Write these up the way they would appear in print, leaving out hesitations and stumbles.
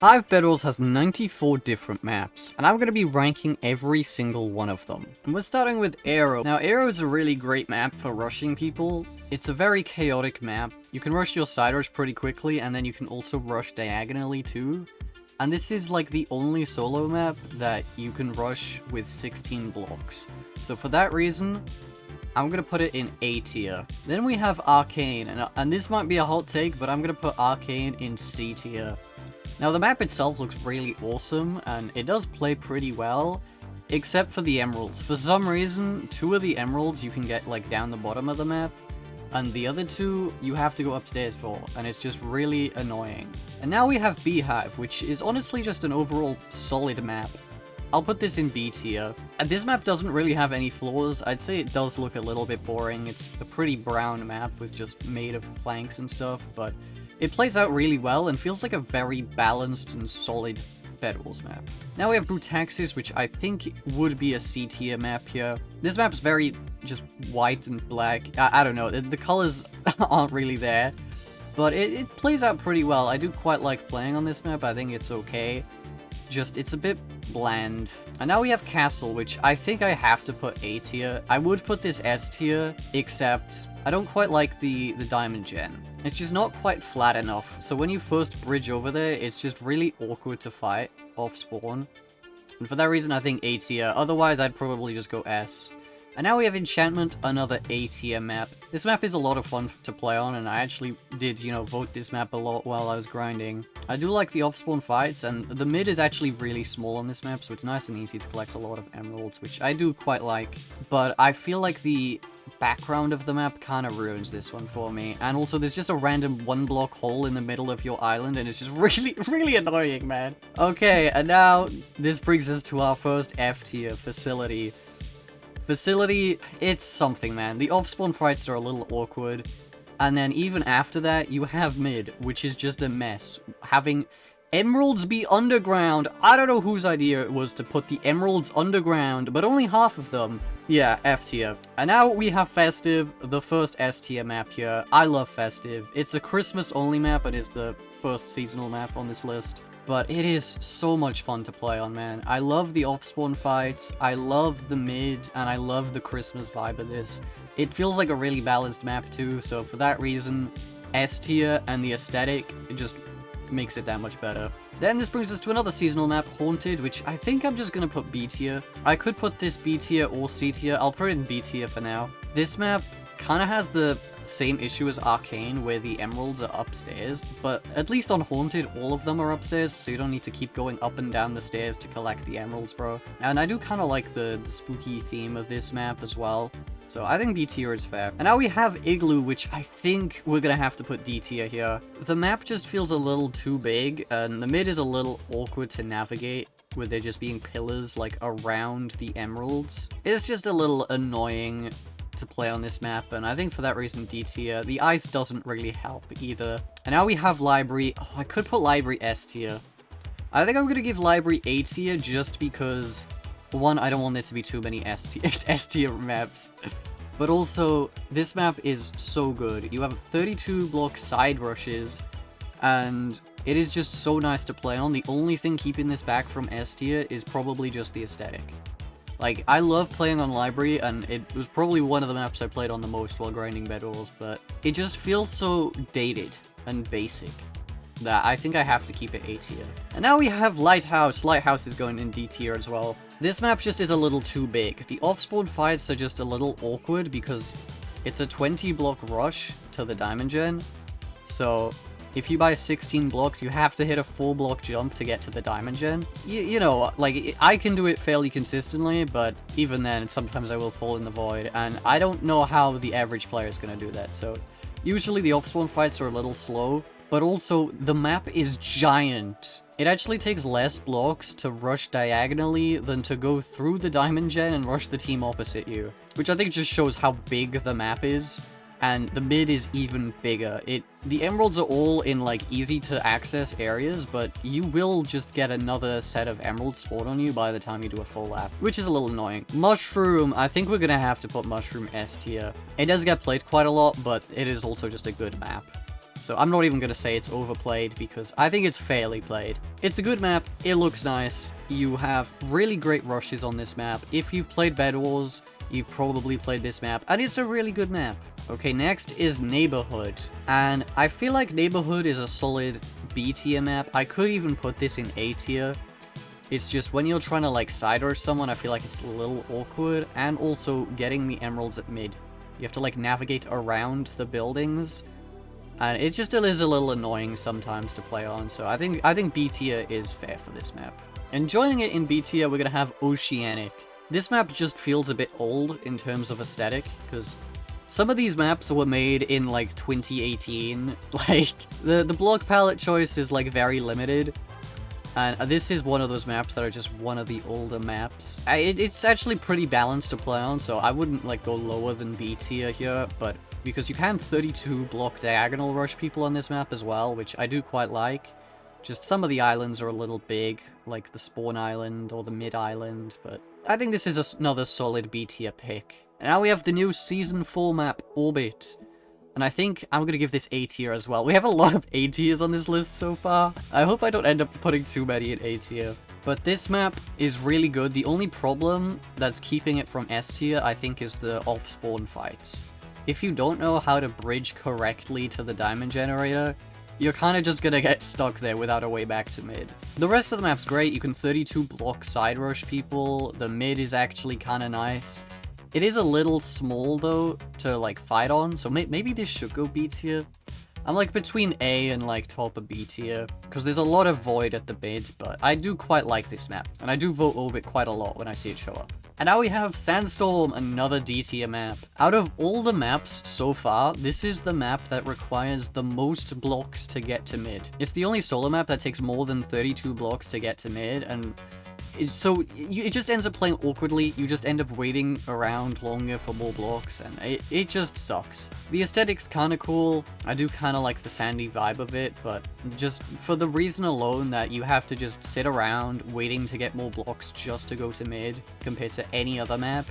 Hive Bedwars has 94 different maps, and I'm going to be ranking every single one of them. And we're starting with Aero. Now, Aero is a really great map for rushing people. It's a very chaotic map. You can rush your side rush pretty quickly, and then you can also rush diagonally too. And this is like the only solo map that you can rush with 16 blocks. So for that reason, I'm going to put it in A tier. Then we have Arcane, and this might be a hot take, but I'm going to put Arcane in C tier. Now the map itself looks really awesome, and it does play pretty well, except for the emeralds. For some reason, 2 of the emeralds you can get like down the bottom of the map, and the other 2 you have to go upstairs for, and it's just really annoying. And now we have Beehive, which is honestly just an overall solid map. I'll put this in B tier. And this map doesn't really have any flaws. I'd say it does look a little bit boring. It's a pretty brown map with just made of planks and stuff, but it plays out really well and feels like a very balanced and solid Bedwars map. Now we have Brutaxis, which I think would be a C tier map here. This map's very just white and black. I don't know, the colors aren't really there, but it plays out pretty well. I do quite like playing on this map. I think it's okay. Just, it's a bit bland. And now we have Castle, which I think I have to put A tier. I would put this S tier, except I don't quite like the diamond gen. It's just not quite flat enough, so when you first bridge over there, it's just really awkward to fight off spawn. And for that reason, I think A tier. Otherwise, I'd probably just go S. And now we have Enchantment, another A tier map. This map is a lot of fun to play on, and I actually did, vote this map a lot while I was grinding. I do like the off-spawn fights, and the mid is actually really small on this map, so it's nice and easy to collect a lot of emeralds, which I do quite like. But I feel like the background of the map kind of ruins this one for me. And also, there's just a random 1-block hole in the middle of your island, and it's just really annoying, man. Okay, and now this brings us to our first F tier, Facility. Facility, it's something, man. The off-spawn fights are a little awkward, and then even after that, you have mid, which is just a mess. Having emeralds be underground. I don't know whose idea it was to put the emeralds underground, but only half of them. Yeah, F tier. And now we have Festive, the first S tier map here. I love Festive. It's a Christmas-only map, and it's the first seasonal map on this list. But it is so much fun to play on, man. I love the off-spawn fights, I love the mid, and I love the Christmas vibe of this. It feels like a really balanced map too, so for that reason, S tier, and the aesthetic, it just makes it that much better. Then this brings us to another seasonal map, Haunted, which I think I'm just gonna put B tier. I could put this B tier or C tier, I'll put it in B tier for now. This map kind of has the same issue as Arcane, where the emeralds are upstairs, but at least on Haunted, all of them are upstairs, so you don't need to keep going up and down the stairs to collect the emeralds, bro. And I do kind of like the spooky theme of this map as well, so I think B tier is fair. And now we have Igloo, which I think we're gonna have to put D tier here. The map just feels a little too big, and the mid is a little awkward to navigate, with there just being pillars like around the emeralds. It's just a little annoying to play on this map, and I think for that reason D tier. The ice doesn't really help either. And now we have Library. Oh, I could put Library S tier. I think I'm gonna give Library A tier just because, one, I don't want there to be too many S tier maps, but also this map is so good. You have 32 block side rushes, and it is just so nice to play on. The only thing keeping this back from S tier is probably just the aesthetic. Like, I love playing on Library, and it was probably one of the maps I played on the most while grinding Bedwars, but it just feels so dated and basic that I think I have to keep it A tier. And now we have Lighthouse. Lighthouse is going in D tier as well. This map just is a little too big. The off-spawn fights are just a little awkward because it's a 20-block rush to the diamond gen, so if you buy 16 blocks, you have to hit a 4-block jump to get to the diamond gen. You know, like, I can do it fairly consistently, but even then, sometimes I will fall in the void, and I don't know how the average player is going to do that, so usually the off-spawn fights are a little slow, but also, the map is giant. It actually takes less blocks to rush diagonally than to go through the diamond gen and rush the team opposite you, which I think just shows how big the map is. And the mid is even bigger. The emeralds are all in like easy to access areas, but you will just get another set of emeralds spawn on you by the time you do a full lap, which is a little annoying. Mushroom, I think we're gonna have to put Mushroom S tier. It does get played quite a lot, but it is also just a good map. So I'm not even gonna say it's overplayed because I think it's fairly played. It's a good map, it looks nice, you have really great rushes on this map. If you've played Bedwars, you've probably played this map, and it's a really good map. Okay, next is Neighborhood, and I feel like Neighborhood is a solid B tier map. I could even put this in A tier. It's just when you're trying to like side rush someone, I feel like it's a little awkward, and also getting the emeralds at mid. You have to like navigate around the buildings. And it just is a little annoying sometimes to play on, so I think B tier is fair for this map. And joining it in B tier, we're gonna have Oceanic. This map just feels a bit old in terms of aesthetic, because some of these maps were made in like 2018. Like, the block palette choice is like very limited. And this is one of those maps that are just one of the older maps. It's actually pretty balanced to play on, so I wouldn't like go lower than B tier here, but because you can 32 block diagonal rush people on this map as well, which I do quite like. Just some of the islands are a little big, like the spawn island or the mid island, but I think this is another solid B tier pick. And now we have the new Season 4 map, Orbit. And I think I'm going to give this A tier as well. We have a lot of A tiers on this list so far. I hope I don't end up putting too many in A tier. But this map is really good. The only problem that's keeping it from S tier, I think, is the off-spawn fights. If you don't know how to bridge correctly to the diamond generator, you're kind of just gonna get stuck there without a way back to mid. The rest of the map's great. You can 32 block side rush people. The mid is actually kind of nice. It is a little small though to like fight on, so maybe this should go B tier. I'm like between A and like top of B tier, because there's a lot of void at the mid, but I do quite like this map, and I do vote Orbit quite a lot when I see it show up. And now we have Sandstorm, another D tier map. Out of all the maps so far, this is the map that requires the most blocks to get to mid. It's the only solo map that takes more than 32 blocks to get to mid, and it just ends up playing awkwardly. You just end up waiting around longer for more blocks, and it just sucks. The aesthetic's kind of cool. I do kind of like the sandy vibe of it, but just for the reason alone that you have to just sit around waiting to get more blocks just to go to mid compared to any other map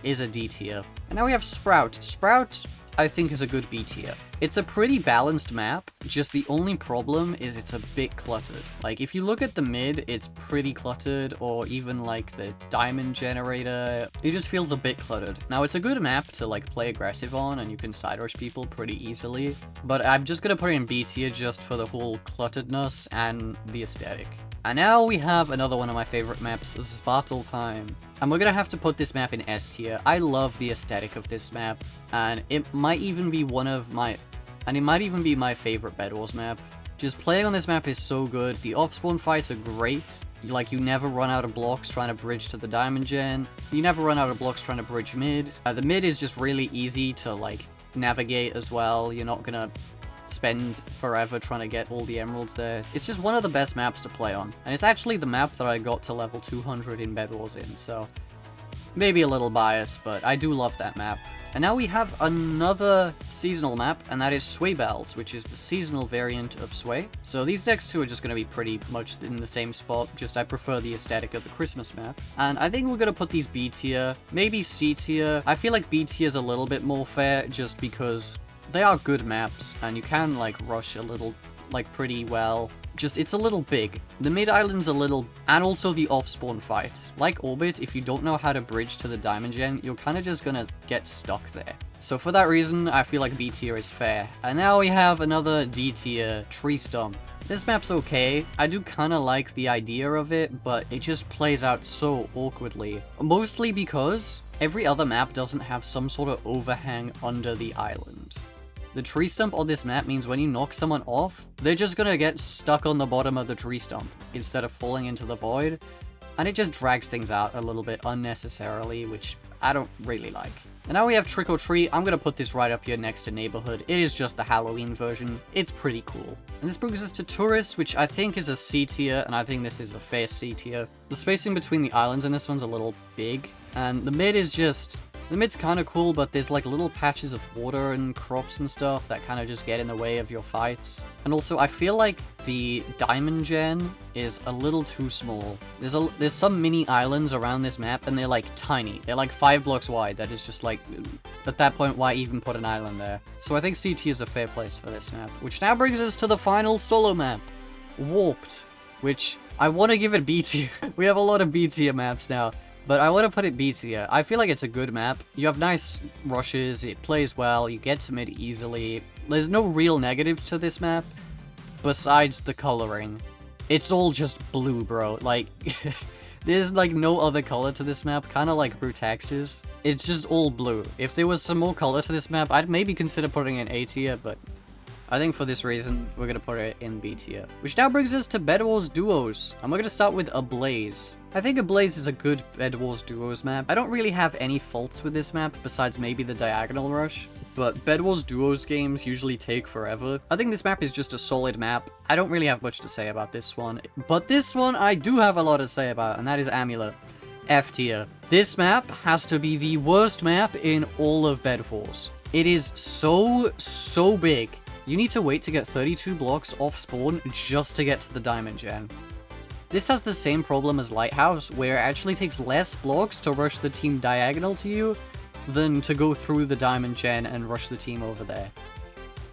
is a D tier. And now we have Sprout. Sprout, I think, is a good B tier. It's a pretty balanced map, just the only problem is it's a bit cluttered. Like, if you look at the mid, it's pretty cluttered, or even like the diamond generator, it just feels a bit cluttered. Now, it's a good map to like play aggressive on, and you can side rush people pretty easily, but I'm just gonna put it in B tier just for the whole clutteredness and the aesthetic. And now we have another one of my favorite maps, Svartalfheim. And we're gonna have to put this map in S tier. I love the aesthetic of this map, and it might even be my favorite Bedwars map. Just playing on this map is so good. The off-spawn fights are great. Like, you never run out of blocks trying to bridge to the diamond gen. You never run out of blocks trying to bridge mid. The mid is just really easy to like navigate as well. You're not gonna spend forever trying to get all the emeralds there. It's just one of the best maps to play on, and it's actually the map that I got to level 200 in Bedwars in, so maybe a little biased, but I do love that map. And now we have another seasonal map, and that is Sway Bells, which is the seasonal variant of Sway. So these next two are just going to be pretty much in the same spot, just I prefer the aesthetic of the Christmas map. And I think we're going to put these B tier, maybe C tier. I feel like B tier is a little bit more fair, just because they are good maps, and you can like rush a little, like pretty well. Just, it's a little big. The mid-island's a little, and also the off-spawn fight. Like Orbit, if you don't know how to bridge to the diamond gen, you're kind of just gonna get stuck there. So for that reason, I feel like B tier is fair. And now we have another D tier, Tree Stump. This map's okay. I do kind of like the idea of it, but it just plays out so awkwardly. Mostly because every other map doesn't have some sort of overhang under the island. The tree stump on this map means when you knock someone off, they're just gonna get stuck on the bottom of the tree stump instead of falling into the void, and it just drags things out a little bit unnecessarily, which I don't really like. And now we have Trick or Treat. I'm gonna put this right up here next to Neighborhood. It is just the Halloween version. It's pretty cool. And this brings us to Tourist, which I think is a C tier, and I think this is a fair C tier. The spacing between the islands in this one's a little big, and the mid is just... The mid's kind of cool, but there's like little patches of water and crops and stuff that kind of just get in the way of your fights. And also, I feel like the diamond gen is a little too small. There's some mini islands around this map, and they're like tiny. They're like 5 blocks wide. That is just like, at that point, why even put an island there? So I think CT is a fair place for this map. Which now brings us to the final solo map, Warped. which I want to give it B tier. We have a lot of B tier maps now, but I want to put it B tier. I feel like it's a good map. You have nice rushes, it plays well, you get to mid easily. There's no real negative to this map, besides the coloring. It's all just blue, bro. Like, there's like no other color to this map, kind of like Brutex is. It's just all blue. If there was some more color to this map, I'd maybe consider putting it in A tier, but I think for this reason, we're gonna put it in B tier. Which now brings us to Bedwars duos, and we're gonna start with Ablaze. I think Ablaze is a good Bedwars duos map. I don't really have any faults with this map, besides maybe the diagonal rush, but Bedwars duos games usually take forever. I think this map is just a solid map. I don't really have much to say about this one, but this one I do have a lot to say about, and that is Amulet. F tier. This map has to be the worst map in all of Bedwars. It is so big. You need to wait to get 32 blocks off spawn just to get to the diamond gen. This has the same problem as Lighthouse, where it actually takes less blocks to rush the team diagonal to you than to go through the diamond gen and rush the team over there.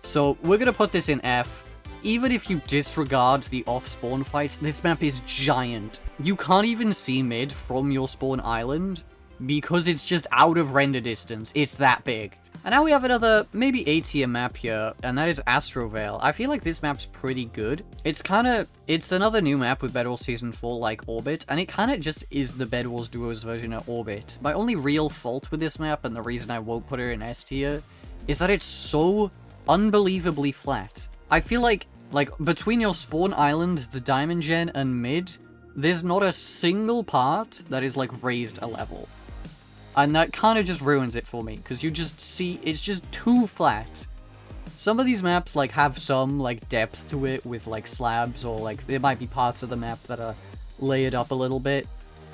So we're gonna put this in F. Even if you disregard the off-spawn fights, this map is giant. You can't even see mid from your spawn island because it's just out of render distance. It's that big. And now we have another, maybe A-tier map here, and that is Astrovale. I feel like this map's pretty good. It's another new map with Bedwars Season 4 like Orbit, and it kind of just is the Bedwars Duos version of Orbit. My only real fault with this map, and the reason I won't put it in S-tier, is that it's so unbelievably flat. I feel like between your spawn island, the diamond gen, and mid, there's not a single part that is like raised a level. And that kind of just ruins it for me, because you just see, it's just too flat. Some of these maps, like, have some, like, depth to it with, like, slabs, or, like, there might be parts of the map that are layered up a little bit.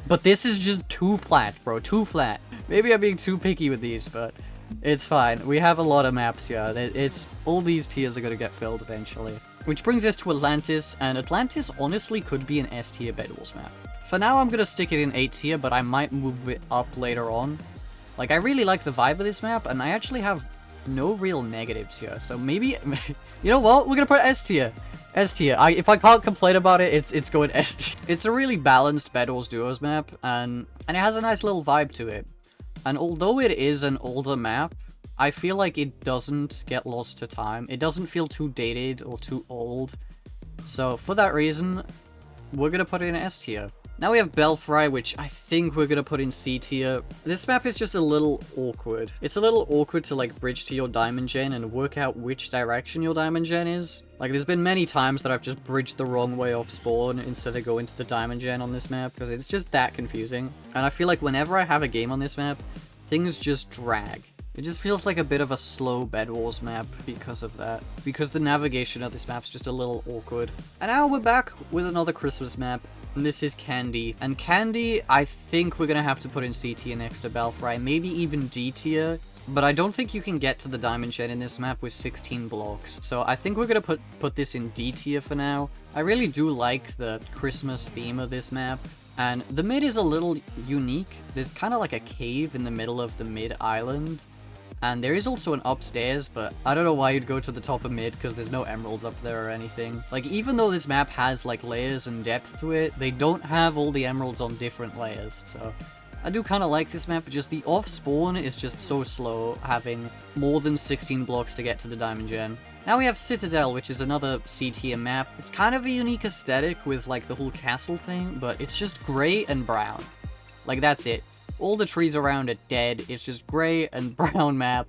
But this is just too flat, bro, too flat. Maybe I'm being too picky with these, but it's fine. We have a lot of maps here. All these tiers are gonna get filled eventually. Which brings us to Atlantis, and Atlantis honestly could be an S-tier Bedwars map. For now, I'm gonna stick it in 8 tier, but I might move it up later on. Like, I really like the vibe of this map, and I actually have no real negatives here, so maybe... You know what? We're gonna put S tier. S tier. If I can't complain about it, it's going S tier. It's a really balanced Bedwars Duos map, and it has a nice little vibe to it. And although it is an older map, I feel like it doesn't get lost to time. It doesn't feel too dated or too old. So, for that reason, we're gonna put it in S tier. Now we have Belfry, which I think we're gonna put in C tier. This map is just a little awkward. It's a little awkward to like bridge to your diamond gen and work out which direction your diamond gen is. Like there's been many times that I've just bridged the wrong way off spawn instead of going to the diamond gen on this map, because it's just that confusing. And I feel like whenever I have a game on this map, things just drag. It just feels like a bit of a slow Bedwars map because of that. Because the navigation of this map's just a little awkward. And now we're back with another Christmas map. And this is Candy. And Candy, I think we're gonna have to put in C tier next to Belfry. Maybe even D tier. But I don't think you can get to the Diamond Gen in this map with 16 blocks. So I think we're gonna put this in D tier for now. I really do like the Christmas theme of this map. And the mid is a little unique. There's kind of like a cave in the middle of the mid island. And there is also an upstairs, but I don't know why you'd go to the top of mid, because there's no emeralds up there or anything. Like, even though this map has, like, layers and depth to it, they don't have all the emeralds on different layers, so... I do kind of like this map, just the off-spawn is just so slow, having more than 16 blocks to get to the Diamond Gen. Now we have Citadel, which is another C-tier map. It's kind of a unique aesthetic with, like, the whole castle thing, but it's just grey and brown. Like, that's it. All the trees around are dead, it's just grey and brown map.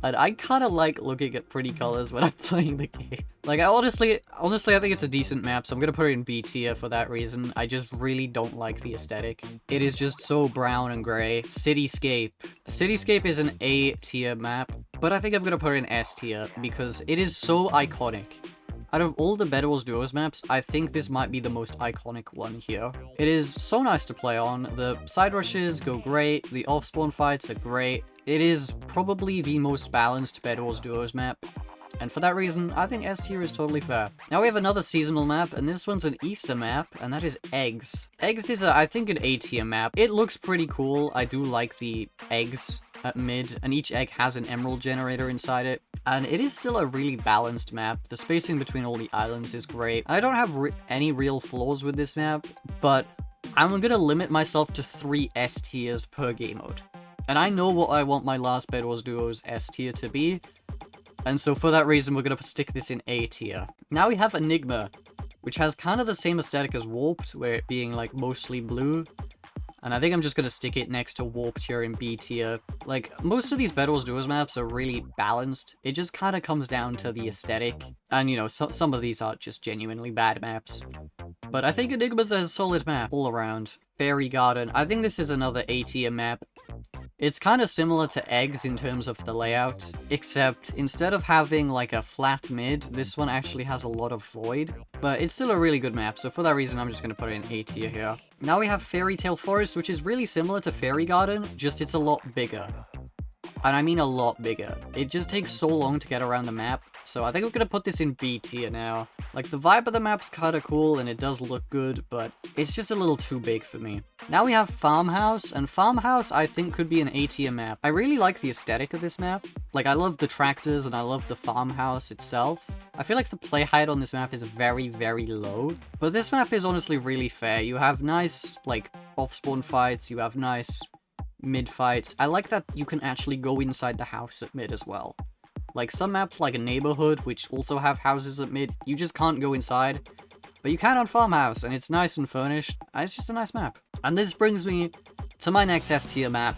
And I kind of like looking at pretty colors when I'm playing the game. Like, honestly, I think it's a decent map, so I'm gonna put it in B tier for that reason. I just really don't like the aesthetic. It is just so brown and grey. Cityscape. Cityscape is an A tier map, but I think I'm gonna put it in S tier because it is so iconic. Out of all the Bedwars Duos maps, I think this might be the most iconic one here. It is so nice to play on, the side rushes go great, the off-spawn fights are great. It is probably the most balanced Bedwars Duos map, and for that reason, I think S tier is totally fair. Now we have another seasonal map, and this one's an Easter map, and that is Eggs. Eggs is, I think, an A tier map. It looks pretty cool. I do like the eggs at mid, and each egg has an emerald generator inside it. And it is still a really balanced map. The spacing between all the islands is great. I don't have any real flaws with this map, but I'm gonna limit myself to 3 S tiers per game mode. And I know what I want my last Bedwars Duos S tier to be, and so for that reason we're gonna stick this in A tier. Now we have Enigma, which has kind of the same aesthetic as Warped, where it being like mostly blue. And I think I'm just going to stick it next to Warped here in B tier. Like, most of these Bedwars Duos maps are really balanced. It just kind of comes down to the aesthetic. And, you know, some of these are just genuinely bad maps. But I think Enigma's a solid map all around. Fairy Garden. I think this is another A tier map. It's kind of similar to Eggs in terms of the layout, except instead of having like a flat mid, this one actually has a lot of void. But it's still a really good map, so for that reason I'm just going to put it in A tier here. Now we have Fairy Tale Forest, which is really similar to Fairy Garden, just it's a lot bigger. And I mean a lot bigger. It just takes so long to get around the map, so I think we're gonna put this in B tier now. Like, the vibe of the map's kinda cool, and it does look good, but it's just a little too big for me. Now we have Farmhouse, and Farmhouse I think could be an A tier map. I really like the aesthetic of this map. Like, I love the tractors, and I love the farmhouse itself. I feel like the play height on this map is very, very low, but this map is honestly really fair. You have nice, like, off-spawn fights, you have nice mid fights. I like that you can actually go inside the house at mid as well. Like some maps like a Neighborhood, which also have houses at mid, you just can't go inside. But you can on Farmhouse, and it's nice and furnished, and it's just a nice map. And this brings me to my next S tier map,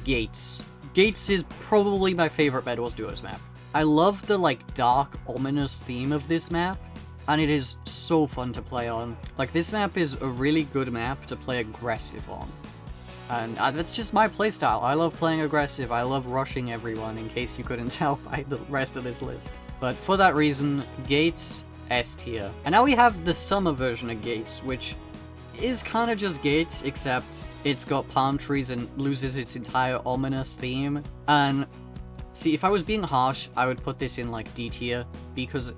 Gates. Gates is probably my favorite Bedwars Duos map. I love the like dark, ominous theme of this map, and it is so fun to play on. Like, this map is a really good map to play aggressive on. And that's just my playstyle. I love playing aggressive, I love rushing everyone, in case you couldn't tell by the rest of this list. But for that reason, Gates, S tier. And now we have the summer version of Gates, which is kind of just Gates, except it's got palm trees and loses its entire ominous theme. And see, if I was being harsh, I would put this in like D tier, because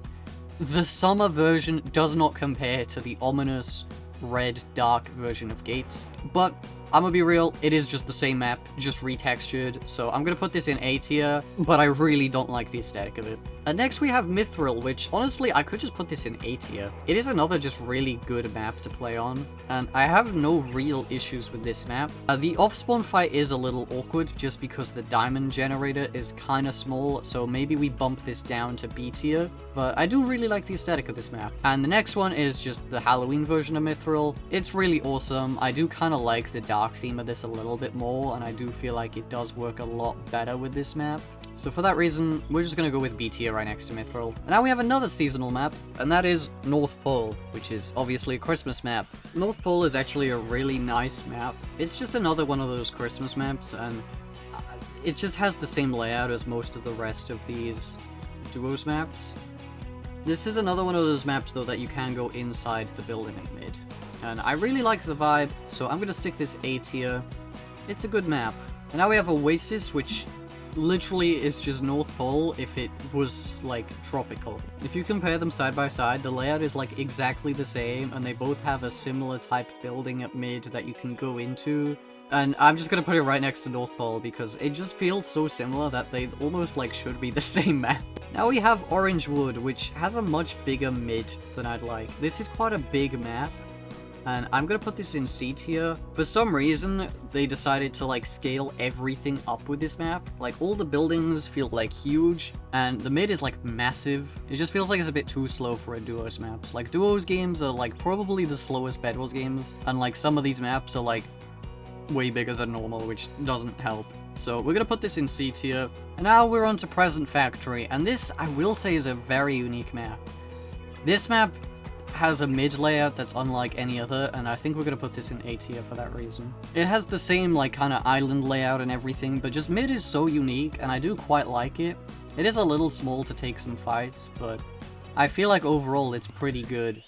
the summer version does not compare to the ominous, red, dark version of Gates. But I'm gonna be real, it is just the same map, just retextured, so I'm gonna put this in A tier, but I really don't like the aesthetic of it. And next we have Mithril, which honestly I could just put this in A tier. It is another just really good map to play on, and I have no real issues with this map. The off-spawn fight is a little awkward just because the diamond generator is kinda small, so maybe we bump this down to B tier, but I do really like the aesthetic of this map. And the next one is just the Halloween version of Mithril. It's really awesome. I do kinda like the dark theme of this a little bit more, and I do feel like it does work a lot better with this map. So for that reason, we're just gonna go with B tier right next to Mithril. And now we have another seasonal map, and that is North Pole, which is obviously a Christmas map. North Pole is actually a really nice map. It's just another one of those Christmas maps, and it just has the same layout as most of the rest of these Duos maps. This is another one of those maps, though, that you can go inside the building at mid. And I really like the vibe, so I'm gonna stick this A tier. It's a good map. And now we have Oasis, which literally is just North Pole if it was like tropical. If you compare them side by side, the layout is like exactly the same, and they both have a similar type building at mid that you can go into. And I'm just gonna put it right next to North Pole because it just feels so similar that they almost like should be the same map. Now we have Orangewood, which has a much bigger mid than I'd like. This is quite a big map, and I'm gonna put this in C tier. For some reason, they decided to like scale everything up with this map. Like, all the buildings feel like huge, and the mid is like massive. It just feels like it's a bit too slow for a Duos maps. Like, Duos games are like probably the slowest Bedwars games, and like some of these maps are like way bigger than normal, which doesn't help. So we're gonna put this in C tier. And now we're on to Present Factory, and this, I will say, is a very unique map. This map has a mid layout that's unlike any other, and I think we're gonna put this in A tier for that reason. It has the same like kind of island layout and everything, but just mid is so unique, and I do quite like it. It is a little small to take some fights, but I feel like overall it's pretty good.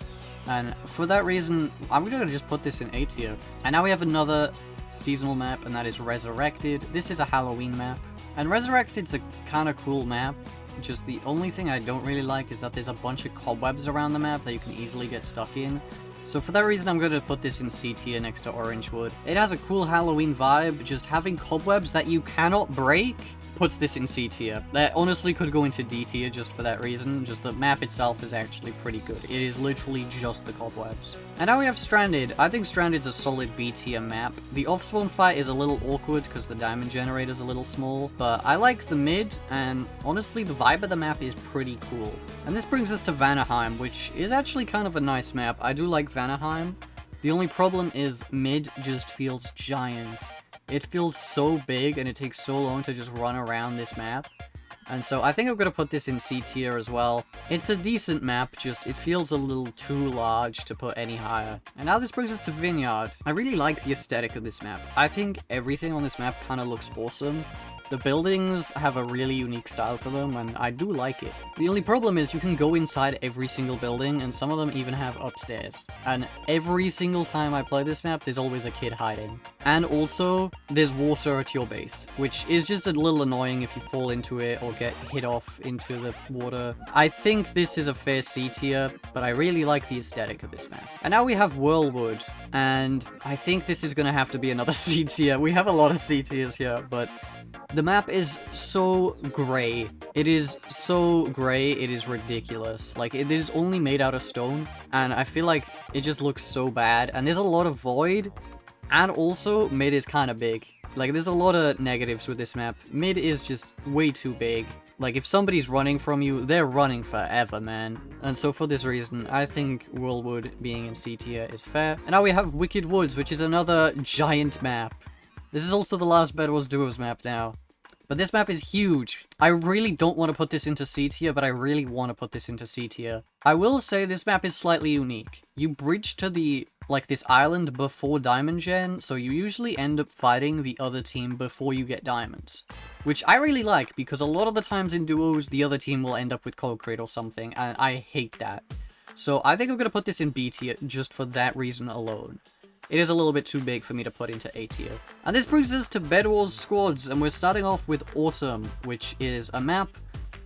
And for that reason, I'm gonna just put this in A tier. And now we have another seasonal map, and that is Resurrected. This is a Halloween map, and Resurrected's a kind of cool map. Just the only thing I don't really like is that there's a bunch of cobwebs around the map that you can easily get stuck in. So for that reason, I'm going to put this in C tier next to Orangewood. It has a cool Halloween vibe, just having cobwebs that you cannot break puts this in C tier. That honestly could go into D tier just for that reason, just the map itself is actually pretty good. It is literally just the cobwebs. And now we have Stranded. I think Stranded's a solid B tier map. The off-spawn fight is a little awkward because the diamond generator is a little small, but I like the mid, and honestly the vibe of the map is pretty cool. And this brings us to Vanaheim, which is actually kind of a nice map. I do like Vanaheim. The only problem is mid just feels giant. It feels so big and it takes so long to just run around this map. And so I think I'm going to put this in C tier as well. It's a decent map, just it feels a little too large to put any higher. And now this brings us to Vineyard. I really like the aesthetic of this map. I think everything on this map kind of looks awesome. The buildings have a really unique style to them, and I do like it. The only problem is you can go inside every single building, and some of them even have upstairs. And every single time I play this map, there's always a kid hiding. And also, there's water at your base, which is just a little annoying if you fall into it or get hit off into the water. I think this is a fair C tier, but I really like the aesthetic of this map. And now we have Whirlwood, and I think this is gonna have to be another C tier. We have a lot of C tiers here, but the map is so gray. It is so gray, it is ridiculous. Like, it is only made out of stone, and I feel like it just looks so bad. And there's a lot of void, and also mid is kind of big. Like, there's a lot of negatives with this map. Mid is just way too big. Like, if somebody's running from you, they're running forever, man. And so for this reason, I think Whirlwood being in C tier is fair. And now we have Wicked Woods, which is another giant map. This is also the last Bedwars Duos map now. But this map is huge. I really don't want to put this into C tier, but I really want to put this into C tier. I will say this map is slightly unique. You bridge to the, like, this island before Diamond Gen, so you usually end up fighting the other team before you get diamonds. Which I really like, because a lot of the times in duos, the other team will end up with concrete or something, and I hate that. So I think I'm going to put this in B tier just for that reason alone. It is a little bit too big for me to put into A tier. And this brings us to Bedwars Squads, and we're starting off with Autumn, which is a map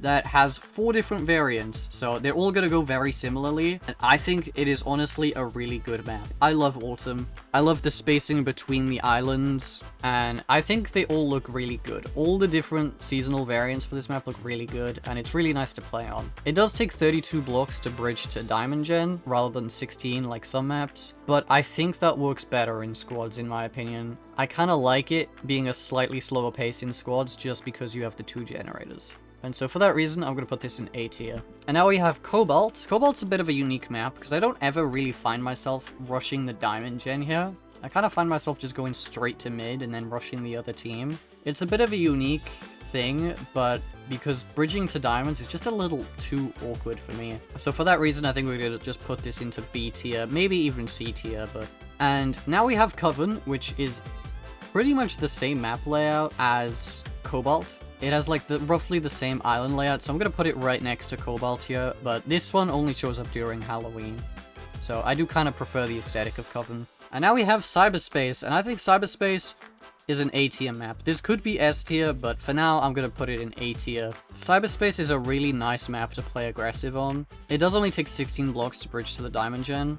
that has 4 different variants, so they're all gonna go very similarly, and I think it is honestly a really good map. I love Autumn. I love the spacing between the islands, and I think they all look really good. All the different seasonal variants for this map look really good, and it's really nice to play on. It does take 32 blocks to bridge to Diamond Gen, rather than 16 like some maps, but I think that works better in Squads in my opinion. I kinda like it being a slightly slower pace in Squads just because you have the 2 generators. And so for that reason, I'm going to put this in A tier. And now we have Cobalt. Cobalt's a bit of a unique map, because I don't ever really find myself rushing the Diamond Gen here. I kind of find myself just going straight to mid and then rushing the other team. It's a bit of a unique thing, but because bridging to diamonds is just a little too awkward for me. So for that reason, I think we're going to just put this into B tier, maybe even C tier, but... And now we have Coven, which is pretty much the same map layout as Cobalt. It has like roughly the same island layout, so I'm going to put it right next to Cobalt here, but this one only shows up during Halloween. So I do kind of prefer the aesthetic of Coven. And now we have Cyberspace, and I think Cyberspace is an A tier map. This could be S tier, but for now I'm going to put it in A tier. Cyberspace is a really nice map to play aggressive on. It does only take 16 blocks to bridge to the Diamond Gen,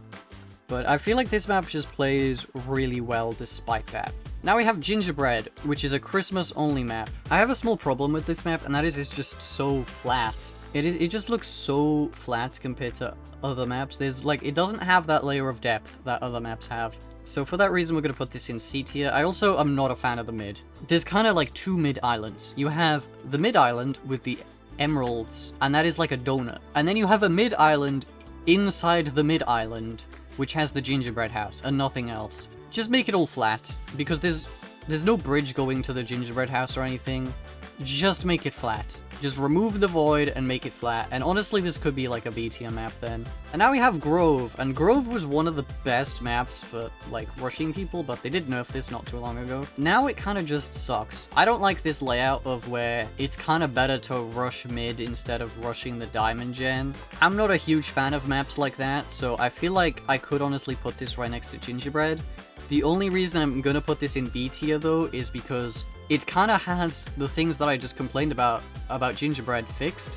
but I feel like this map just plays really well despite that. Now we have Gingerbread, which is a Christmas-only map. I have a small problem with this map, and that is it's just so flat. It just looks so flat compared to other maps. There's like, it doesn't have that layer of depth that other maps have. So for that reason, we're going to put this in C tier. I also am not a fan of the mid. There's kind of like 2 mid islands. You have the mid island with the emeralds, and that is like a donut. And then you have a mid island inside the mid island, which has the gingerbread house and nothing else. Just make it all flat, because there's no bridge going to the gingerbread house or anything. Just make it flat. Just remove the void and make it flat. And honestly, this could be like a B tier map then. And now we have Grove, and Grove was one of the best maps for like rushing people, but they did nerf this not too long ago. Now it kind of just sucks. I don't like this layout of where it's kind of better to rush mid instead of rushing the Diamond Gen. I'm not a huge fan of maps like that, so I feel like I could honestly put this right next to Gingerbread. The only reason I'm gonna put this in B tier though is because it kind of has the things that I just complained about Gingerbread fixed,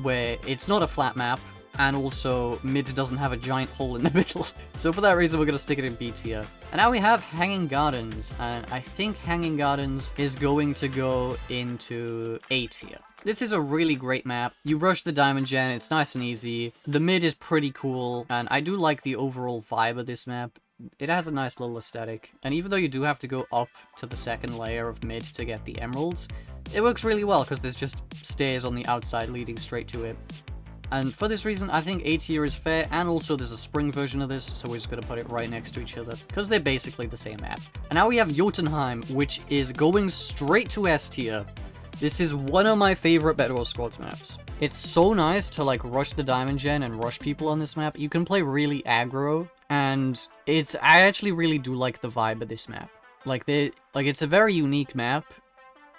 where it's not a flat map, and also mid doesn't have a giant hole in the middle. So for that reason, we're going to stick it in B tier. And now we have Hanging Gardens, and I think Hanging Gardens is going to go into A tier. This is a really great map. You rush the diamond gen, it's nice and easy. The mid is pretty cool, and I do like the overall vibe of this map. It has a nice little aesthetic, and even though you do have to go up to the second layer of mid to get the emeralds, it works really well because there's just stairs on the outside leading straight to it. And for this reason, I think A tier is fair, and also there's a spring version of this, so we're just going to put it right next to each other, because they're basically the same map. And now we have Jotunheim, which is going straight to S tier. This is one of my favorite Bedwars Squads maps. It's so nice to like rush the diamond gen and rush people on this map. You can play really aggro, and I actually really do like the vibe of this map. It's a very unique map,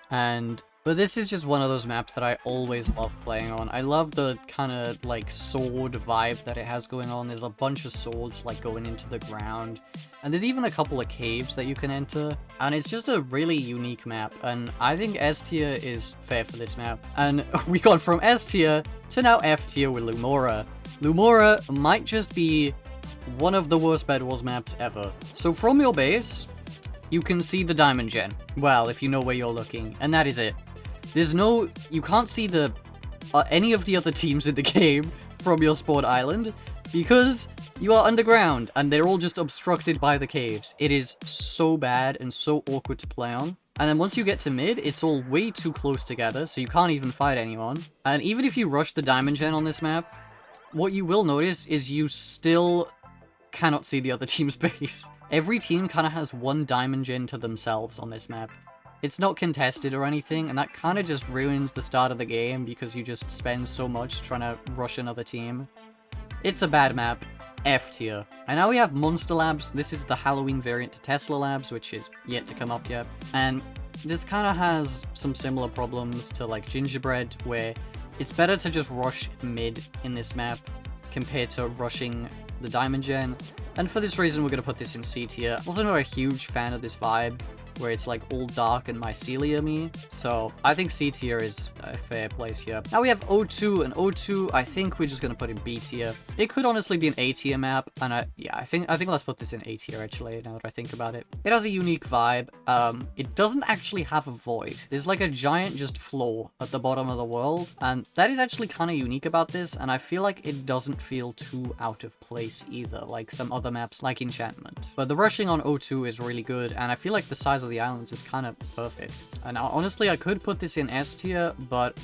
but this is just one of those maps that I always love playing on. I love the kind of like sword vibe that it has going on. There's a bunch of swords like going into the ground, and there's even a couple of caves that you can enter, and it's just a really unique map, and I think S tier is fair for this map. And we got from S tier to now F tier with Lumora. Lumora might just be one of the worst Bedwars maps ever. So from your base, you can see the diamond gen. Well, if you know where you're looking, and that is it. You can't see any of the other teams in the game from your spawn island, because you are underground, and they're all just obstructed by the caves. It is so bad and so awkward to play on. And then once you get to mid, it's all way too close together, so you can't even fight anyone. And even if you rush the diamond gen on this map, what you will notice is you still cannot see the other team's base. Every team kind of has one diamond gen to themselves on this map. It's not contested or anything, and that kind of just ruins the start of the game because you just spend so much trying to rush another team. It's a bad map. F tier. And now we have Monster Labs. This is the Halloween variant to Tesla Labs, which is yet to come up yet. And this kind of has some similar problems to like Gingerbread, where it's better to just rush mid in this map compared to rushing the diamond gen. And for this reason, we're going to put this in C tier. I'm also not a huge fan of this vibe, where it's like all dark and mycelium-y, so I think C tier is a fair place here. Now we have O2, and O2 I think we're just gonna put in B tier. It could honestly be an A tier map, and I think let's put this in A tier actually, now that I think about it. It has a unique vibe. It doesn't actually have a void. There's like a giant just floor at the bottom of the world, and that is actually kind of unique about this, and I feel like it doesn't feel too out of place either, like some other maps like Enchantment. But the rushing on O2 is really good, and I feel like the size of the islands is kind of perfect. And honestly, I could put this in S tier, but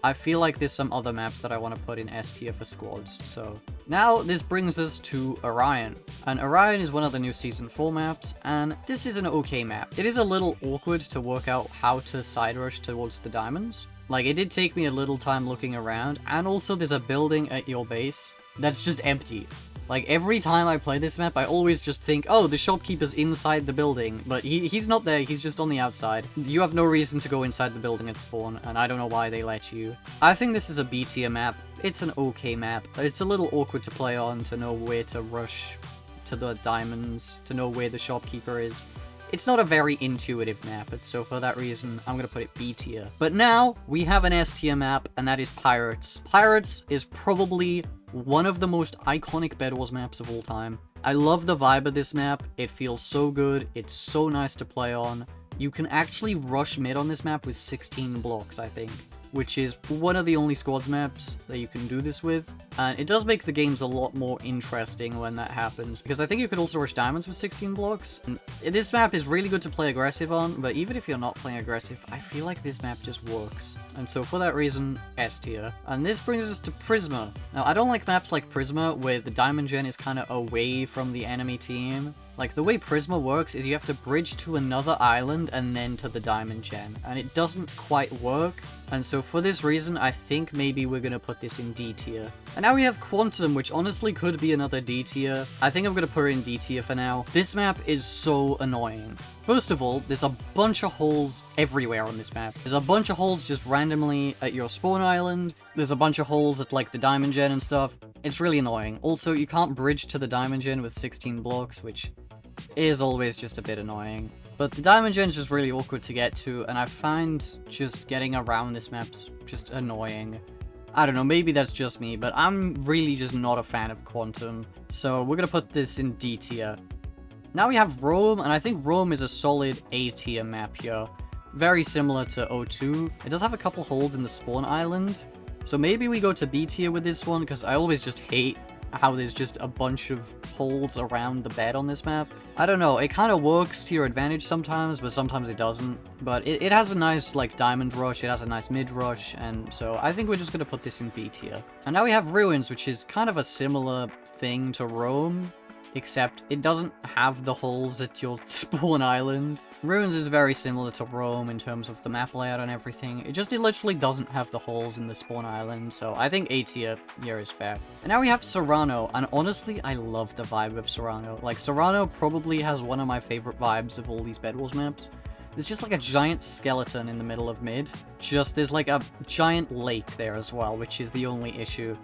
I feel like there's some other maps that I want to put in S tier for squads. So now this brings us to Orion. And Orion is one of the new Season 4 maps, and this is an okay map. It is a little awkward to work out how to side rush towards the diamonds. Like, it did take me a little time looking around, and also there's a building at your base that's just empty. Like, every time I play this map, I always just think, oh, the shopkeeper's inside the building, but he's not there, he's just on the outside. You have no reason to go inside the building at spawn, and I don't know why they let you. I think this is a B tier map. It's an okay map. It's a little awkward to play on, to know where to rush to the diamonds, to know where the shopkeeper is. It's not a very intuitive map, so for that reason, I'm gonna put it B tier. But now, we have an S tier map, and that is Pirates. Pirates is probably one of the most iconic Bedwars maps of all time. I love the vibe of this map. It feels so good. It's so nice to play on. You can actually rush mid on this map with 16 blocks, I think, which is one of the only squads maps that you can do this with. And it does make the games a lot more interesting when that happens, because I think you could also rush diamonds with 16 blocks. And this map is really good to play aggressive on, but even if you're not playing aggressive, I feel like this map just works. And so for that reason, S tier. And this brings us to Prisma. Now, I don't like maps like Prisma, where the diamond gen is kind of away from the enemy team. Like, the way Prisma works is you have to bridge to another island and then to the diamond gen, and it doesn't quite work. And so for this reason, I think maybe we're gonna put this in D tier. And now we have Quantum, which honestly could be another D tier. I think I'm gonna put it in D tier for now. This map is so annoying. First of all, there's a bunch of holes everywhere on this map. There's a bunch of holes just randomly at your spawn island. There's a bunch of holes at like the diamond gen and stuff. It's really annoying. Also, you can't bridge to the diamond gen with 16 blocks, which is always just a bit annoying. But the diamond gen is just really awkward to get to, and I find just getting around this map's just annoying. I don't know, maybe that's just me, but I'm really just not a fan of Quantum. So we're gonna put this in D tier. Now we have Rome, and I think Rome is a solid A tier map here. Very similar to O2. It does have a couple holes in the spawn island. So maybe we go to B tier with this one, because I always just hate how there's just a bunch of holes around the bed on this map. I don't know, it kind of works to your advantage sometimes, but sometimes it doesn't. But it has a nice, like, diamond rush, it has a nice mid rush, and so I think we're just gonna put this in B tier. And now we have Ruins, which is kind of a similar thing to Rome, except it doesn't have the holes at your spawn island. Ruins is very similar to Rome in terms of the map layout and everything. It literally doesn't have the holes in the spawn island, so I think A tier here is fair. And now we have Serrano, and honestly, I love the vibe of Serrano. Like, Serrano probably has one of my favorite vibes of all these Bedwars maps. There's just like a giant skeleton in the middle of mid. There's like a giant lake there as well, which is the only issue.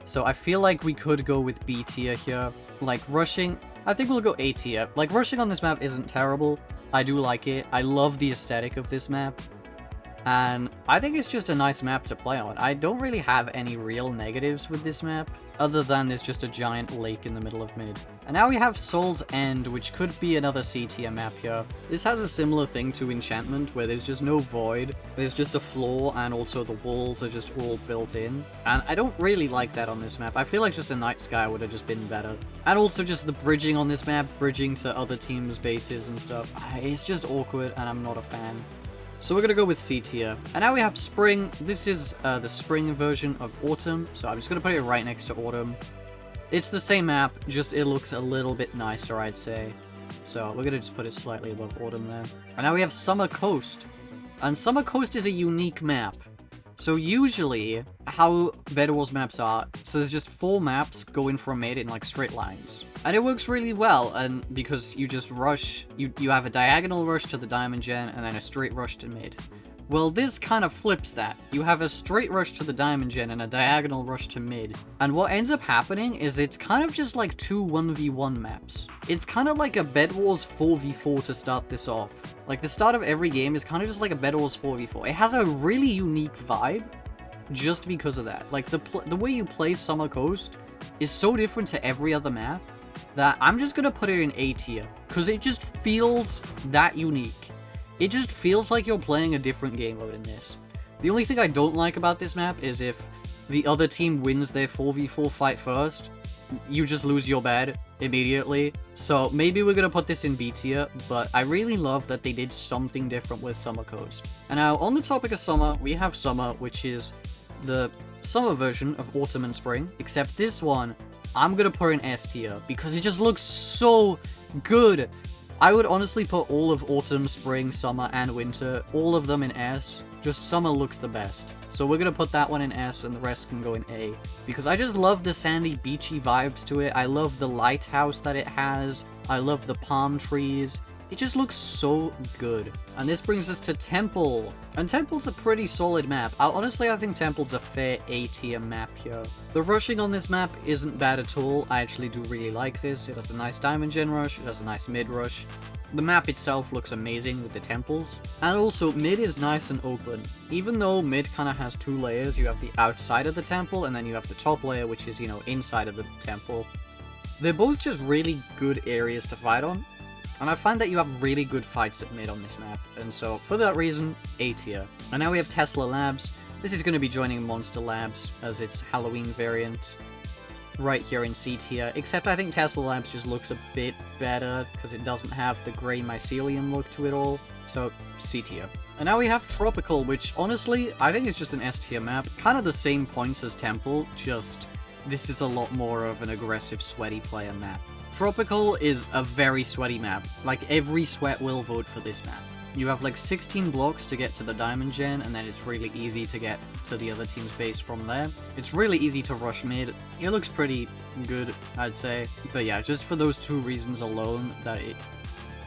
So I feel like we could go with B tier here. Like, rushing, I think we'll go A tier. Like, rushing on this map isn't terrible. I do like it. I love the aesthetic of this map. And I think it's just a nice map to play on. I don't really have any real negatives with this map, other than there's just a giant lake in the middle of mid. And now we have Soul's End, which could be another C tier map here. This has a similar thing to Enchantment, where there's just no void. There's just a floor, and also the walls are just all built in. And I don't really like that on this map. I feel like just a Night Sky would have just been better. And also just the bridging on this map, bridging to other teams' bases and stuff. It's just awkward, and I'm not a fan. So we're gonna go with C tier. And now we have Spring. This is the spring version of Autumn, so I'm just gonna put it right next to Autumn. It's the same map, just it looks a little bit nicer, I'd say. So we're gonna just put it slightly above Autumn there. And now we have Summer Coast. And Summer Coast is a unique map. So usually, how Bedwars maps are, so there's just 4 maps going from mid in like straight lines. And it works really well, and because you just rush, you have a diagonal rush to the diamond gen, and then a straight rush to mid. Well, this kind of flips that. You have a straight rush to the diamond gen and a diagonal rush to mid. And what ends up happening is it's kind of just like 2 1v1 maps. It's kind of like a Bedwars 4v4 to start this off. Like, the start of every game is kind of just like a Bedwars 4v4. It has a really unique vibe just because of that. Like, the way you play Summer Coast is so different to every other map that I'm just gonna put it in A tier, because it just feels that unique. It just feels like you're playing a different game mode in this. The only thing I don't like about this map is if the other team wins their 4v4 fight first, you just lose your bed immediately. So maybe we're gonna put this in B tier, but I really love that they did something different with Summer Coast. And now, on the topic of summer, we have Summer, which is the summer version of Autumn and Spring, except this one, I'm gonna put in S tier, because it just looks so good. I would honestly put all of Autumn, Spring, Summer, and Winter, all of them in S. Just Summer looks the best. So we're gonna put that one in S, and the rest can go in A. Because I just love the sandy, beachy vibes to it. I love the lighthouse that it has. I love the palm trees. It just looks so good. And this brings us to Temple. And Temple's a pretty solid map. Honestly, I think Temple's a fair A tier map here. The rushing on this map isn't bad at all. I actually do really like this. It has a nice diamond gen rush. It has a nice mid rush. The map itself looks amazing with the temples. And also, mid is nice and open. Even though mid kind of has 2 layers, you have the outside of the temple, and then you have the top layer, which is, you know, inside of the temple. They're both just really good areas to fight on. And I find that you have really good fights at mid on this map, and so for that reason, A tier. And now we have Tesla Labs. This is going to be joining Monster Labs as its Halloween variant right here in C tier, except I think Tesla Labs just looks a bit better because it doesn't have the grey mycelium look to it all, so C tier. And now we have Tropical, which honestly, I think is just an S tier map. Kind of the same points as Temple, just this is a lot more of an aggressive, sweaty player map. Tropical is a very sweaty map. Like, every sweat will vote for this map. You have like 16 blocks to get to the diamond gen, and then it's really easy to get to the other team's base from there. It's really easy to rush mid. It looks pretty good, I'd say. But yeah, just for those 2 reasons alone, that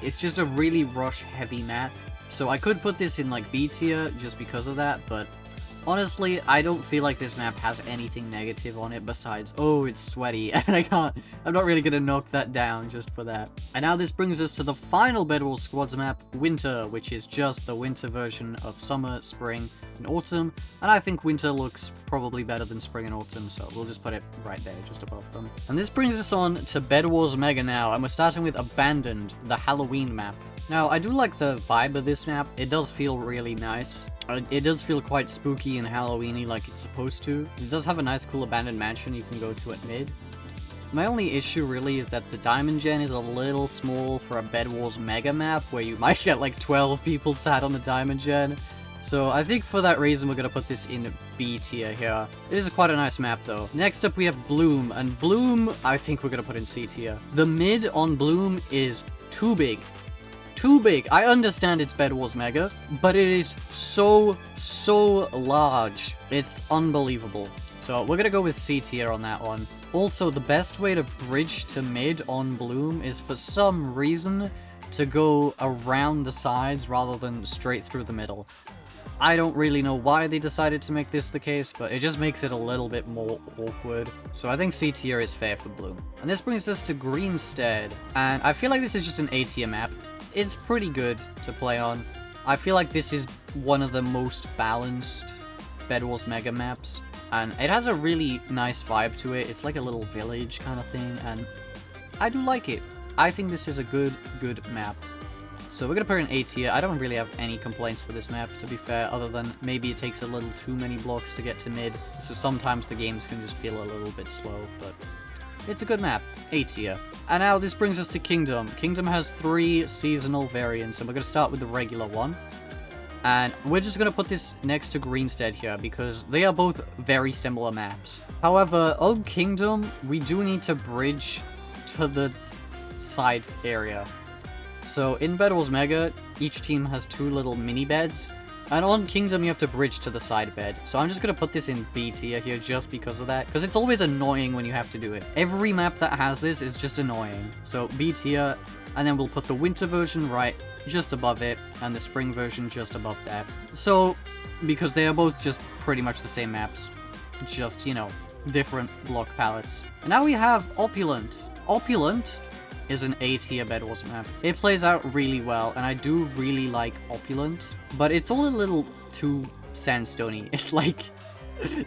it's just a really rush heavy map. So I could put this in like B tier just because of that, but Honestly, I don't feel like this map has anything negative on it besides, oh, it's sweaty, and I'm not really gonna knock that down just for that. And now this brings us to the final Bedwars Squads map, Winter, which is just the winter version of summer, spring, and autumn, and I think winter looks probably better than spring and autumn, so we'll just put it right there, just above them. And this brings us on to Bedwars Mega now, and we're starting with Abandoned, the Halloween map. Now, I do like the vibe of this map. It does feel really nice. It does feel quite spooky and Halloween-y like it's supposed to. It does have a nice cool abandoned mansion you can go to at mid. My only issue really is that the diamond gen is a little small for a Bedwars Mega map where you might get like 12 people sat on the diamond gen. So I think for that reason we're going to put this in B tier here. It is quite a nice map though. Next up we have Bloom, and Bloom I think we're going to put in C tier. The mid on Bloom is too big. Too big. I understand it's Bedwars Mega, but it is so large. It's unbelievable. So we're gonna go with C tier on that one. Also, the best way to bridge to mid on Bloom is for some reason to go around the sides rather than straight through the middle. I don't really know why they decided to make this the case, but it just makes it a little bit more awkward. So I think C tier is fair for Bloom. And this brings us to Greenstead, and I feel like this is just an A tier map. It's pretty good to play on. I feel like this is one of the most balanced Bedwars Mega maps, and it has a really nice vibe to it. It's like a little village kind of thing, and I do like it. I think this is a good map. So we're gonna put it in A tier. I don't really have any complaints for this map, to be fair, other than maybe it takes a little too many blocks to get to mid, so sometimes the games can just feel a little bit slow, but it's a good map. A tier. And now this brings us to Kingdom. Kingdom has 3 seasonal variants, and we're going to start with the regular one. And we're just going to put this next to Greenstead here, because they are both very similar maps. However, on Kingdom, we do need to bridge to the side area. So in Bedwars Mega, each team has 2 little mini beds, and on Kingdom you have to bridge to the side bed. So I'm just going to put this in B tier here just because of that, because it's always annoying when you have to do it. Every map that has this is just annoying. So B tier, and then we'll put the winter version right just above it, and the spring version just above that. So, because they are both just pretty much the same maps, just, you know, different block palettes. And now we have Opulent. Opulent is an A tier Bedwars map. It plays out really well, and I do really like Opulent, but it's all a little too sandstone-y. It's like,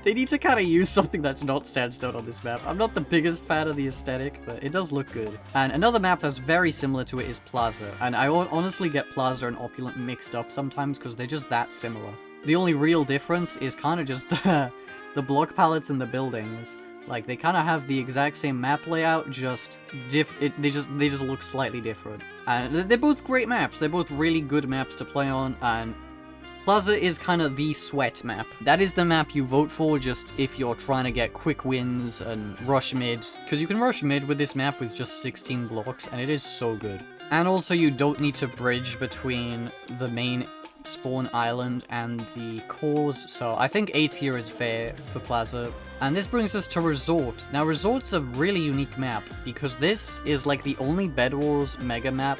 they need to kind of use something that's not sandstone on this map. I'm not the biggest fan of the aesthetic, but it does look good. And another map that's very similar to it is Plaza, and I honestly get Plaza and Opulent mixed up sometimes because they're just that similar. The only real difference is kind of just the block palettes and the buildings. Like, they kind of have the exact same map layout, just they just look slightly different. And they're both great maps. They're both really good maps to play on, and Plaza is kind of the sweat map. That is the map you vote for just if you're trying to get quick wins and rush mid, because you can rush mid with this map with just 16 blocks, and it is so good. And also, you don't need to bridge between the main spawn island and the cores, so I think A tier is fair for Plaza. And this brings us to Resort. Now, Resort's a really unique map, because this is like the only Bedwars Mega map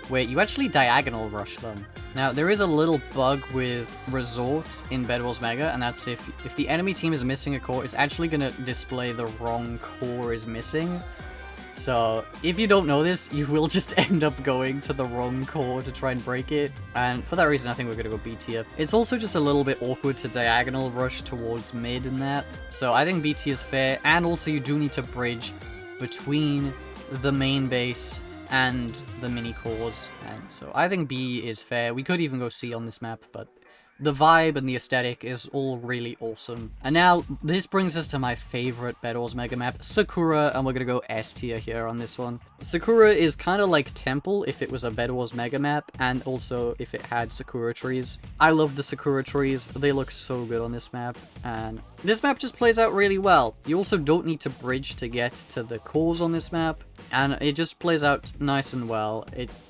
where you actually diagonal rush them. Now, there is a little bug with Resort in Bedwars Mega, and that's if the enemy team is missing a core, it's actually going to display the wrong core is missing. So, if you don't know this, you will just end up going to the wrong core to try and break it. And for that reason, I think we're going to go B tier. It's also just a little bit awkward to diagonal rush towards mid in that. So I think B tier is fair. And also you do need to bridge between the main base and the mini cores. And so I think B is fair. We could even go C on this map, but the vibe and the aesthetic is all really awesome. And now, this brings us to my favorite Bedwars Mega map, Sakura, and we're gonna go S tier here on this one. Sakura is kind of like Temple if it was a Bedwars Mega map, and also if it had Sakura trees. I love the Sakura trees, they look so good on this map, and this map just plays out really well. You also don't need to bridge to get to the cores on this map, and it just plays out nice and well.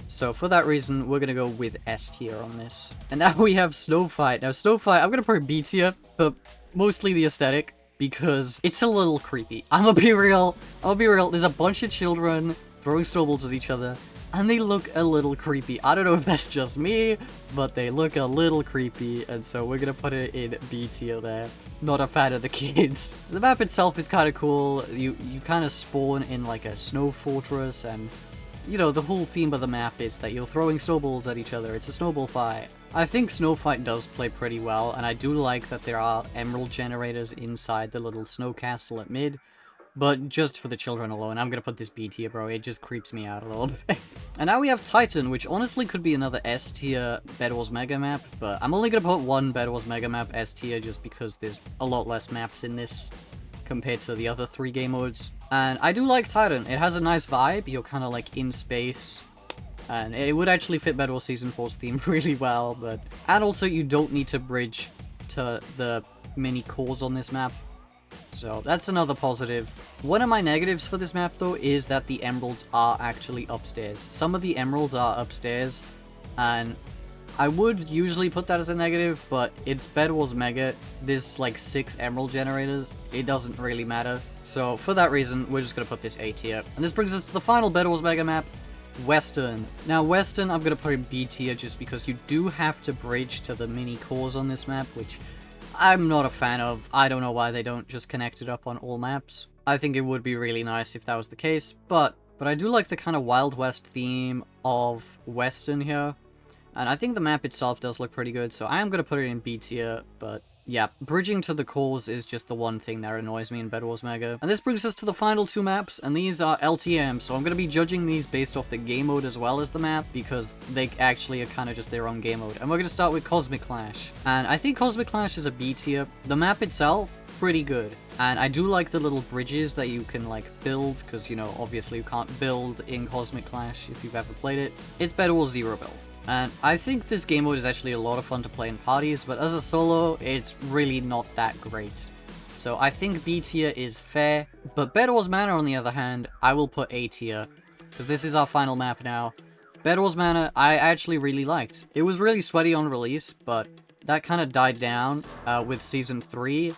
So for that reason, we're gonna go with S tier on this. And now we have Snowfight. Now Snowfight, I'm gonna put B tier, but mostly the aesthetic, because it's a little creepy. I'm gonna be real, there's a bunch of children throwing snowballs at each other, and they look a little creepy. I don't know if that's just me, but they look a little creepy, and so we're gonna put it in B tier there. Not a fan of the kids. The map itself is kind of cool. You kind of spawn in like a snow fortress, and you know, the whole theme of the map is that you're throwing snowballs at each other. It's a snowball fight. I think Snow Fight does play pretty well, and I do like that there are emerald generators inside the little snow castle at mid. But just for the children alone, I'm gonna put this B tier, bro. It just creeps me out a little bit. And now we have Titan, which honestly could be another S tier Bedwars Mega map, but I'm only gonna put one Bedwars Mega map S tier just because there's a lot less maps in this compared to the other 3 game modes. And I do like Titan. It has a nice vibe. You're kind of like in space. And it would actually fit Bedwars Season 4's theme really well, but... And also, you don't need to bridge to the mini cores on this map. So, that's another positive. One of my negatives for this map, though, is that the emeralds are actually upstairs. Some of the emeralds are upstairs, and I would usually put that as a negative, but it's Bedwars Mega. There's like 6 emerald generators. It doesn't really matter. So, for that reason, we're just gonna put this A tier. And this brings us to the final Bedwars Mega map, Western. Now, Western, I'm gonna put in B tier just because you do have to bridge to the mini cores on this map, which I'm not a fan of. I don't know why they don't just connect it up on all maps. I think it would be really nice if that was the case, but I do like the kind of Wild West theme of Western here. And I think the map itself does look pretty good, so I am gonna put it in B tier, but yeah, bridging to the cores is just the one thing that annoys me in Bedwars Mega. And this brings us to the final 2 maps, and these are LTM, so I'm going to be judging these based off the game mode as well as the map, because they actually are kind of just their own game mode. And we're going to start with Cosmic Clash. And I think Cosmic Clash is a B tier. The map itself, pretty good. And I do like the little bridges that you can, like, build, because, you know, obviously you can't build in Cosmic Clash if you've ever played it. It's Bedwars Zero build. And I think this game mode is actually a lot of fun to play in parties, but as a solo, it's really not that great. So I think B tier is fair, but Bedwars Manor, on the other hand, I will put A tier, because this is our final map now. Bedwars Manor, I actually really liked. It was really sweaty on release, but that kind of died down with Season 3,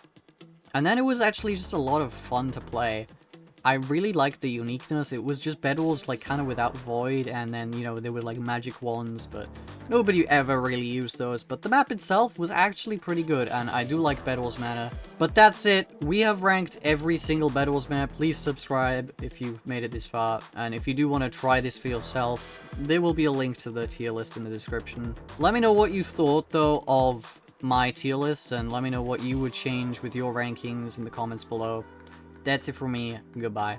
and then it was actually just a lot of fun to play. I really liked the uniqueness. It was just Bedwars, like, kind of without Void, and then, you know, there were, like, magic wands, but nobody ever really used those. But the map itself was actually pretty good, and I do like Bedwars Manor. But that's it. We have ranked every single Bedwars map. Please subscribe if you've made it this far, and if you do want to try this for yourself, there will be a link to the tier list in the description. Let me know what you thought, though, of my tier list, and let me know what you would change with your rankings in the comments below. That's it for me. Goodbye.